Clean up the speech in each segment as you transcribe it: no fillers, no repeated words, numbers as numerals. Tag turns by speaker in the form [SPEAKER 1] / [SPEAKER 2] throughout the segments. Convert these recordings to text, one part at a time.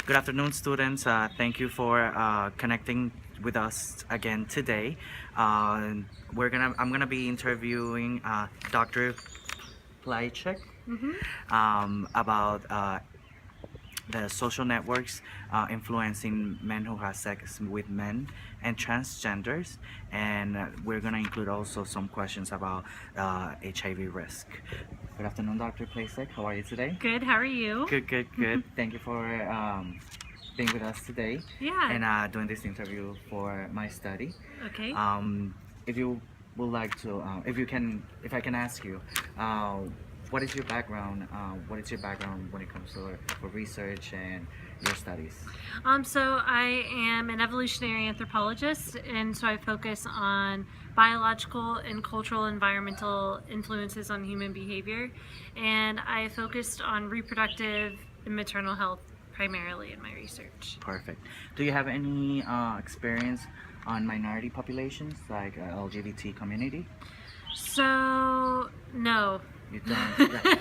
[SPEAKER 1] Good afternoon, students. Thank you for connecting with us again today. I'm gonna be interviewing Dr. Plychek about the social networks influencing men who have sex with men and transgenders, and we're gonna include also some questions about HIV risk. Good afternoon, Dr. Plychek. How are you today?
[SPEAKER 2] Good, how are you?
[SPEAKER 1] Good. Thank you for being with us today
[SPEAKER 2] Yeah.
[SPEAKER 1] and doing this interview for my study.
[SPEAKER 2] Okay.
[SPEAKER 1] If you would like to, if I can ask you, uh, what is your background? What is your background when it comes to for research and your studies?
[SPEAKER 2] So I am an evolutionary anthropologist, and so I focus on biological and cultural environmental influences on human behavior, and I focused on reproductive and maternal health primarily in my research.
[SPEAKER 1] Perfect. Do you have any experience on minority populations like LGBT community?
[SPEAKER 2] So, no.
[SPEAKER 1] You don't. Yeah.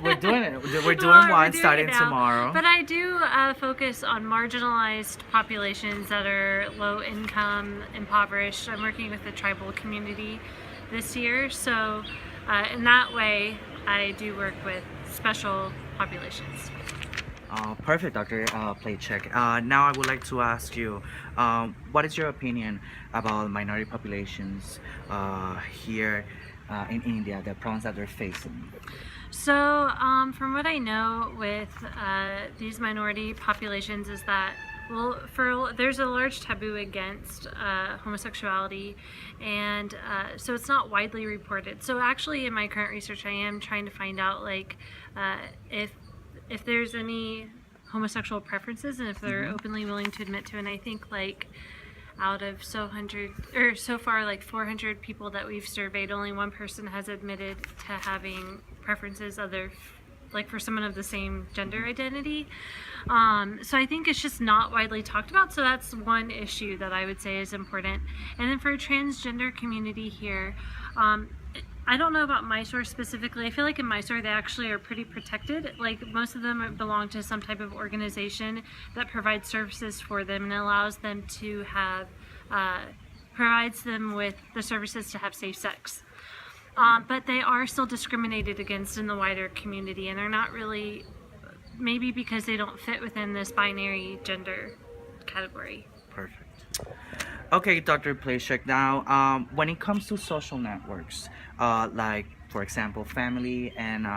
[SPEAKER 1] We're doing it. We're doing
[SPEAKER 2] Well,
[SPEAKER 1] one
[SPEAKER 2] doing
[SPEAKER 1] starting
[SPEAKER 2] it now.
[SPEAKER 1] tomorrow.
[SPEAKER 2] But I do focus on marginalized populations that are low income, impoverished. I'm working with the tribal community this year, so in that way, I do work with special populations.
[SPEAKER 1] Perfect, Dr. Playcheck. Now I would like to ask you, what is your opinion about minority populations here in India, the problems that they're facing?
[SPEAKER 2] So, from what I know with these minority populations is that, well, there's a large taboo against homosexuality, and so it's not widely reported. So actually, in my current research, I am trying to find out like if there's any homosexual preferences and if they're openly willing to admit to. And I think like out of so far like 400 people that we've surveyed, only one person has admitted to having preferences like for someone of the same gender identity. So I think it's just not widely talked about. So that's one issue that I would say is important. And then for a transgender community here, I don't know about Mysore specifically. I feel like in Mysore they actually are pretty protected. Like most of them belong to some type of organization that provides services for them and allows them to have, provides them with the services to have safe sex. But they are still discriminated against in the wider community, and they're not really, maybe because they don't fit within this binary gender category.
[SPEAKER 1] Perfect. Okay, Dr. Playcheck. Now, when it comes to social networks, like for example, family and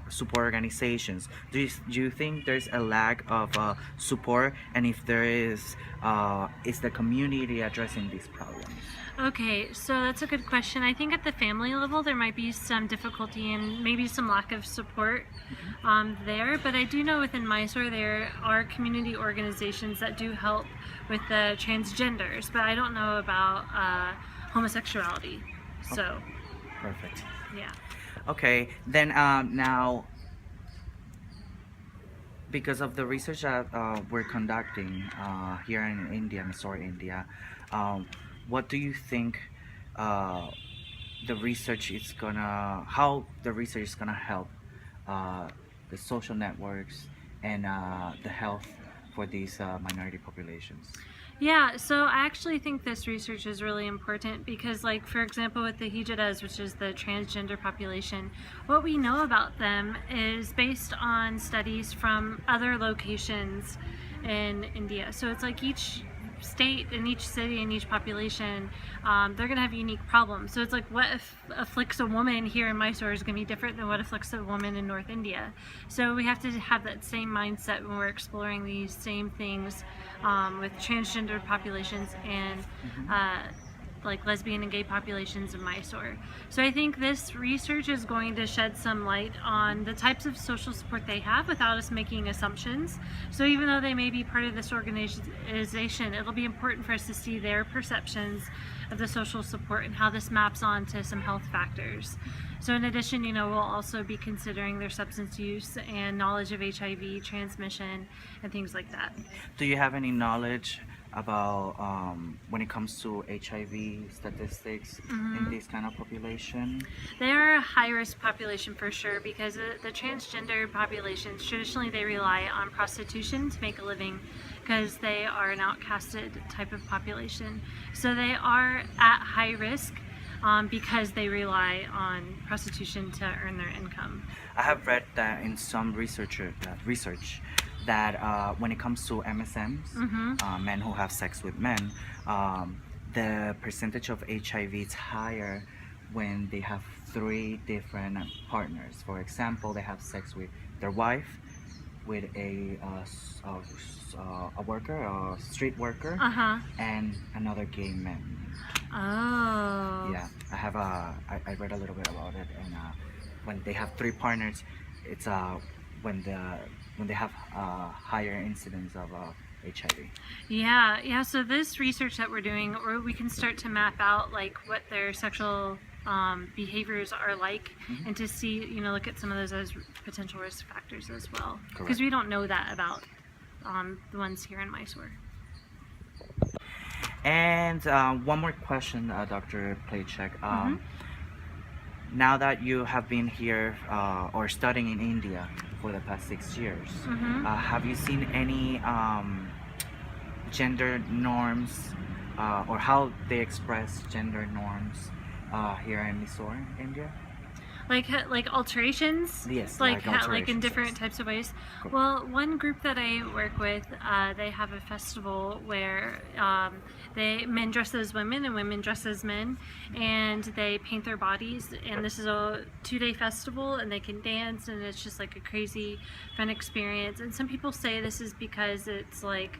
[SPEAKER 1] support organizations, do you think there's a lack of support, and if there is the community addressing these problems?
[SPEAKER 2] Okay, so that's a good question. I think at the family level there might be some difficulty and maybe some lack of support there, but I do know within Mysore there are community organizations that do help with the transgenders, but I don't know about homosexuality. So,
[SPEAKER 1] Perfect.
[SPEAKER 2] yeah.
[SPEAKER 1] Okay, then now, because of the research that we're conducting here in India, Mysore, India, what do you think how the research is gonna help the social networks and the health for these minority populations?
[SPEAKER 2] Yeah, so I actually think this research is really important because, like, for example, with the Hijadas, which is the transgender population, what we know about them is based on studies from other locations in India. So it's like each state and each city and each population, they're going to have unique problems. So it's like what afflicts a woman here in Mysore is going to be different than what afflicts a woman in North India. So we have to have that same mindset when we're exploring these same things with transgender populations and like lesbian and gay populations in Mysore. So I think this research is going to shed some light on the types of social support they have without us making assumptions. So even though they may be part of this organization, it'll be important for us to see their perceptions of the social support and how this maps on to some health factors. So in addition, we'll also be considering their substance use and knowledge of HIV transmission and things like that.
[SPEAKER 1] Do you have any knowledge about when it comes to HIV statistics in this kind of population?
[SPEAKER 2] They are a high-risk population for sure because the transgender populations, traditionally they rely on prostitution to make a living because they are an outcasted type of population. So they are at high risk because they rely on prostitution to earn their income.
[SPEAKER 1] I have read that in some research that when it comes to MSMs, men who have sex with men, the percentage of HIV is higher when they have 3 different partners. For example, they have sex with their wife, with a worker, a street worker, and another gay man.
[SPEAKER 2] Oh.
[SPEAKER 1] Yeah, I read a little bit about it, and when they have 3 partners, it's when they have higher incidence of HIV.
[SPEAKER 2] Yeah. So this research that we're doing, or we can start to map out like what their sexual behaviors are like, and to see, look at some of those as potential risk factors as well. Because we don't know that about the ones here in Mysore.
[SPEAKER 1] And one more question, Dr. Playcheck. Now that you have been here or studying in India for the past 6 years, have you seen any gender norms or how they express gender norms here in Mysore, India?
[SPEAKER 2] Like alterations?
[SPEAKER 1] Yes,
[SPEAKER 2] like in
[SPEAKER 1] alterations,
[SPEAKER 2] different
[SPEAKER 1] yes.
[SPEAKER 2] types of ways.
[SPEAKER 1] Cool.
[SPEAKER 2] Well, one group that I work with, they have a festival where men dress as women and women dress as men, and they paint their bodies. And this is a 2-day festival, and they can dance, and it's just like a crazy fun experience. And some people say this is because it's like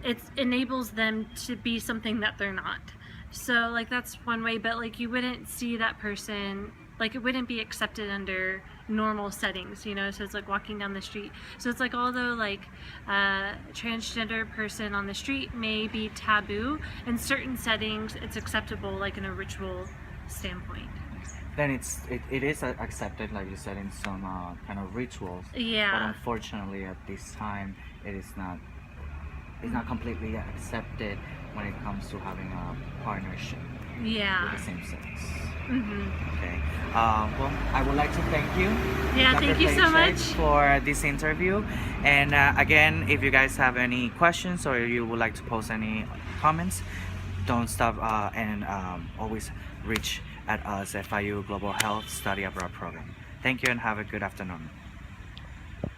[SPEAKER 2] it enables them to be something that they're not. So like that's one way, but like you wouldn't see that person, like it wouldn't be accepted under normal settings, so it's like walking down the street. So it's like, although like a transgender person on the street may be taboo, in certain settings it's acceptable, like in a ritual standpoint.
[SPEAKER 1] Then it is accepted, like you said, in some kind of rituals.
[SPEAKER 2] Yeah.
[SPEAKER 1] But unfortunately, at this time, it's not completely accepted when it comes to having a partnership
[SPEAKER 2] Yeah.
[SPEAKER 1] with the same sex.
[SPEAKER 2] Mm-hmm.
[SPEAKER 1] Okay. Well, I would like to thank you.
[SPEAKER 2] Yeah,
[SPEAKER 1] Dr.
[SPEAKER 2] thank you so
[SPEAKER 1] Playcheck,
[SPEAKER 2] much.
[SPEAKER 1] for this interview. And again, if you guys have any questions or you would like to post any comments, don't stop and always reach at us at FIU Global Health Study Abroad Program. Thank you and have a good afternoon.